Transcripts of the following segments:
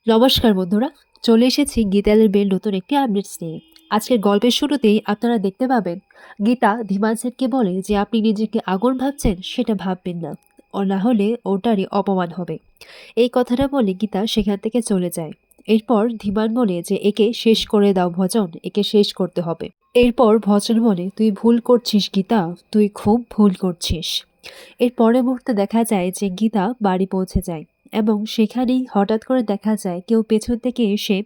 নমস্কার বন্ধুরা, চলে এসেছি গীতালের বেল নতুন একটি আপডেটস নিয়ে। আজকের গল্পের শুরুতেই আপনারা দেখতে পাবেন গীতা ধীমান সেনকে বলে যে আপনি নিজেকে আগুন ভাবছেন সেটা ভাববেন না, ও না হলে ওটারই অপমান হবে। এই কথাটা বলে গীতা সেখান থেকে চলে যায়। এরপর ধীমান বলে যে একে শেষ করে দাও ভজন, একে শেষ করতে হবে। এরপর ভজন বলে তুই ভুল করছিস গীতা, তুই খুব ভুল করছিস। এর পরের মুহূর্তে দেখা যায় যে গীতা বাড়ি পৌঁছে যায় এবং সেখানেই হঠাৎ করে দেখা যায় কেউ পেছন থেকে এসে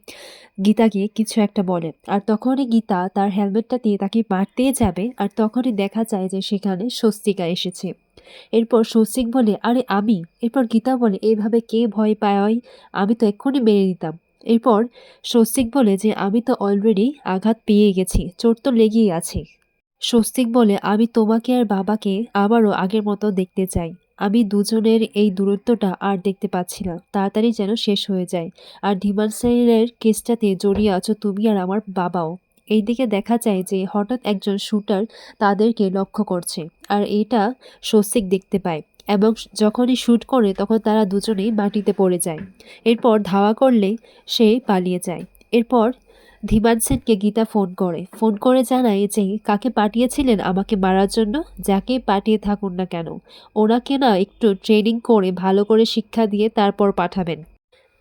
গীতাকে কিছু একটা বলে, আর তখনই গীতা তার হেলমেটটা দিয়ে তাকে মারতেই যাবে, আর তখনই দেখা যায় যে সেখানে স্বস্তিকা এসেছে। এরপর স্বস্তিক বলে আরে আমি। এরপর গীতা বলে এইভাবে কে ভয় পায়, আমি তো এক্ষুনি মেরে দিতাম। এরপর স্বস্তিক বলে যে আমি তো অলরেডি আঘাত পেয়ে গেছি, চোট তো লেগেই আছে। স্বস্তিক বলে আমি তোমাকে আর বাবাকে আবারও আগের মতো দেখতে চাই। আমি দুজনের এই দূরত্বটা আর দেখতে পাচ্ছি না, তাড়াতাড়ি যেন শেষ হয়ে যায়। আর ধীমান সেনের কেসটাতে জড়িয়ে আছো তুমি আর আমার বাবাও। এইদিকে দেখা যায় যে হঠাৎ একজন শুটার তাদেরকে লক্ষ্য করছে, আর এটা স্বস্তিক দেখতে পায় এবং যখনই শ্যুট করে তখন তারা দুজনেই মাটিতে পড়ে যায়। এরপর ধাওয়া করলে সে পালিয়ে যায়। এরপর ধীমান সেনকে গীতা ফোন করে জানায় যে কাকে পাঠিয়েছিলেন আমাকে মারার জন্য। যাকে পাঠিয়ে থাকুন না কেন, ওনাকে না একটু ট্রেনিং করে ভালো করে শিক্ষা দিয়ে তারপর পাঠাবেন।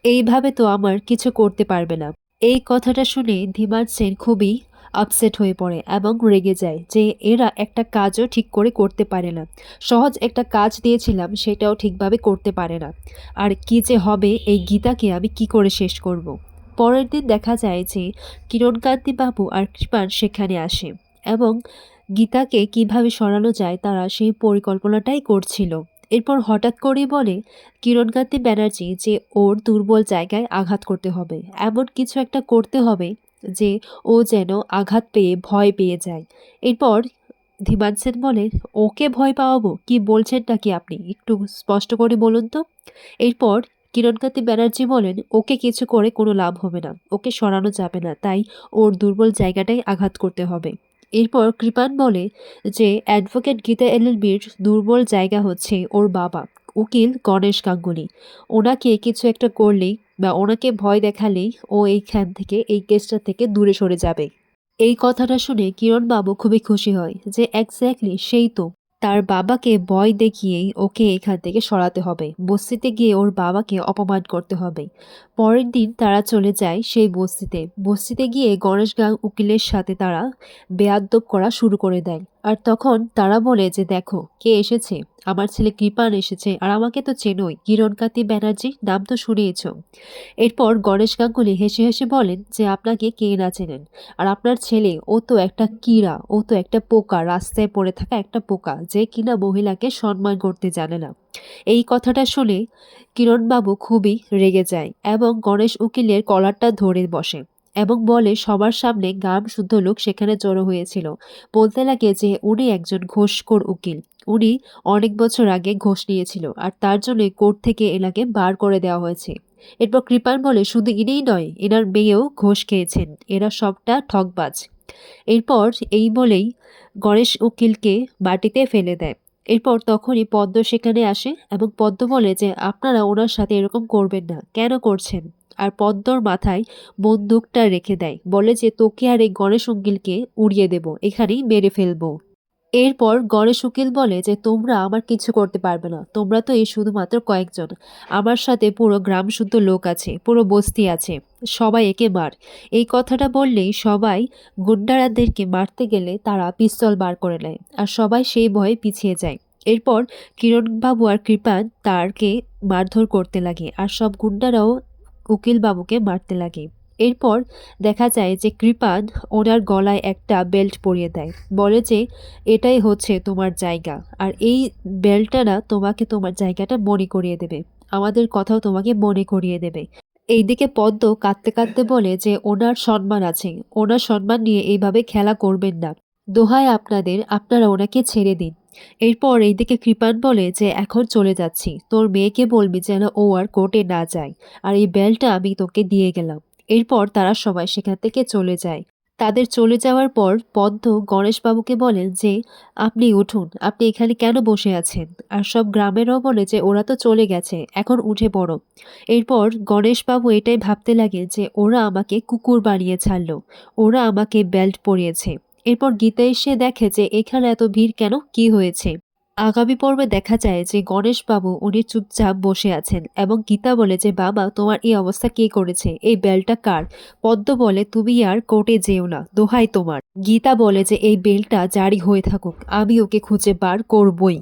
এইভাবে তো আমার কিছু করতে পারবে না। এই কথাটা শুনে ধীমান সেন খুবই আপসেট হয়ে পড়ে এবং রেগে যায় যে এরা একটা কাজও ঠিক করে করতে পারে না। সহজ একটা কাজ দিয়েছিলাম সেটাও ঠিকভাবে করতে পারে না। আর কি যে হবে, এই গীতাকে আমি কি করে শেষ করব। পরের দিন দেখা যায় যে কিরণকান্তি বাবু আর কৃপান সেখানে আসে এবং গীতাকে কিভাবে সরানো যায় তারা সেই পরিকল্পনাটাই করছিল। এরপর হঠাৎ করেই বলে কিরণকান্তি ব্যানার্জি যে ওর দুর্বল জায়গায় আঘাত করতে হবে, এমন কিছু একটা করতে হবে যে ও যেন আঘাত পেয়ে ভয় পেয়ে যায়। এরপর ধীমান সেন বলে ওকে ভয় পাওয়াবো, কি বলছেন নাকি আপনি, একটু স্পষ্ট করে বলুন তো। এরপর কিরণকান্তি ব্যানার্জি বলেন ওকে কিছু করে কোনো লাভ হবে না, ওকে সরানো যাবে না, তাই ওর দুর্বল জায়গাটাই আঘাত করতে হবে। এরপর কৃপান বলে যে অ্যাডভোকেট গীতা এলএলবির দুর্বল জায়গা হচ্ছে ওর বাবা উকিল গণেশ গাঙ্গুলি। ওনাকে কিছু একটা করলেই বা ওনাকে ভয় দেখালেই ও এইখান থেকে এই কেসটা থেকে দূরে সরে যাবে। এই কথাটা শুনে কিরণবাবু খুবই খুশি হয় যে এক্স্যাক্টলি সেই তো, তার বাবাকে ভয় দেখিয়েই ওকে এখান থেকে সরাতে হবে, বস্তিতে গিয়ে ওর বাবাকে অপমান করতে হবে। পরের দিন তারা চলে যায় সেই বস্তিতে। বস্তিতে গিয়ে গণেশ গাং উকিলের সাথে তারা বেয়াদ্দপ করা শুরু করে দেয়। আর তখন তারা বলে যে দেখো কে এসেছে, আমার ছেলে কৃপান এসেছে, আর আমাকে তো চেনোই, কিরণকান্তি ব্যানার্জি নাম তো শুনিয়েছ। এরপর গণেশ গাঙ্গুলি হেসে হেসে বলেন যে আপনাকে কে না চেনেন, আর আপনার ছেলে ও তো একটা কীড়া, ও তো একটা পোকা, রাস্তায় পড়ে থাকা একটা পোকা যে কিনা মহিলাকে সম্মান করতে জানে না। এই কথাটা শুনে কিরণবাবু খুবই রেগে যায় এবং গণেশ উকিলের কলারটা ধরে বসে এবং বলে সবার সামনে গাম শুদ্ধ লোক সেখানে জড়ো হয়েছিল। বলতে লাগে যে উনি একজন ঘোষখোর উকিল, উনি অনেক বছর আগে ঘোষ নিয়েছিল আর তার জন্য কোর্ট থেকে এনাকে বার করে দেওয়া হয়েছে। এরপর কৃপান বলে শুধু ইনিই নয়, এনার মেয়েও ঘোষ খেয়েছেন, এরা সবটা ঠকবাজ। এরপর এই বলেই গণেশ উকিলকে মাটিতে ফেলে দেয়। এরপর তখনই পদ্ম সেখানে আসে এবং পদ্ম বলে যে আপনারা ওনার সাথে এরকম করবেন না, কেন করছেন। আর পদ্মর মাথায় বন্দুকটা রেখে দেয়, বলে যে তোকে আর এই গণেশ উকিলকে উড়িয়ে দেব, এখানেই মেরে ফেলবো। এরপর গণেশ উকিল বলে যে তোমরা আমার কিছু করতে পারবে না, তোমরা তো এই শুধুমাত্র কয়েকজন, আমার সাথে পুরো গ্রাম শুদ্ধ লোক আছে, পুরো বস্তি আছে, সবাই একে মার। এই কথাটা বললেই সবাই গুন্ডারাদেরকে মারতে গেলে তারা পিস্তল বার করে নেয় আর সবাই সেই ভয়ে পিছিয়ে যায়। এরপর কিরণবাবু আর কৃপান তারকে মারধর করতে লাগে আর সব গুন্ডারাও উকিল বাবুকে মারতে লাগে। এরপর দেখা যায় যে কৃপান ওনার গলায় একটা বেল্ট পরিয়ে দেয়, বলে যে এটাই হচ্ছে তোমার জায়গা, আর এই বেল্টটা না তোমাকে তোমার জায়গাটা মনে করিয়ে দেবে, আমাদের কথাও তোমাকে মনে করিয়ে দেবে। এইদিকে পদ্ম কাঁদতে কাঁদতে বলে যে ওনার সম্মান আছে, ওনার সম্মান নিয়ে এইভাবে খেলা করবেন না, দোহাই আপনাদের, আপনারা ওনাকে ছেড়ে দিন। এরপর এইদিকে কৃপান বলে যে এখন চলে যাচ্ছি, তোর মেয়েকে বলবি যেন ও আর কোর্টে না যায়, আর এই বেলটা আমি তোকে দিয়ে গেলাম। এরপর তারা সবাই সেখান থেকে চলে যায়। তাদের চলে যাওয়ার পর পদ্ম গণেশবাবুকে বলেন যে আপনি উঠুন, আপনি এখানে কেন বসে আছেন? আর সব গ্রামেরও বলে যে ওরা তো চলে গেছে, এখন উঠে পড়ো। এরপর গণেশবাবু এটাই ভাবতে লাগে যে ওরা আমাকে কুকুর বানিয়ে ছাড়লো, ওরা আমাকে বেল্ট পরিয়েছে। এরপর গীতা এসে দেখে যে এখানে এত ভিড় কেন, কি হয়েছে। আগামী পর্বে দেখা যায় যে গণেশবাবু উনি চুপচাপ বসে আছেন এবং গীতা বলে যে বাবা তোমার এই অবস্থা কে করেছে, এই বেলটা কার? পদ্ম বলে তুমি আর কোর্টে যেও না, দোহাই তোমার। গীতা বলে যে এই বেলটা জারি হয়ে থাকুক, আমি ওকে খুঁজে বার করবই।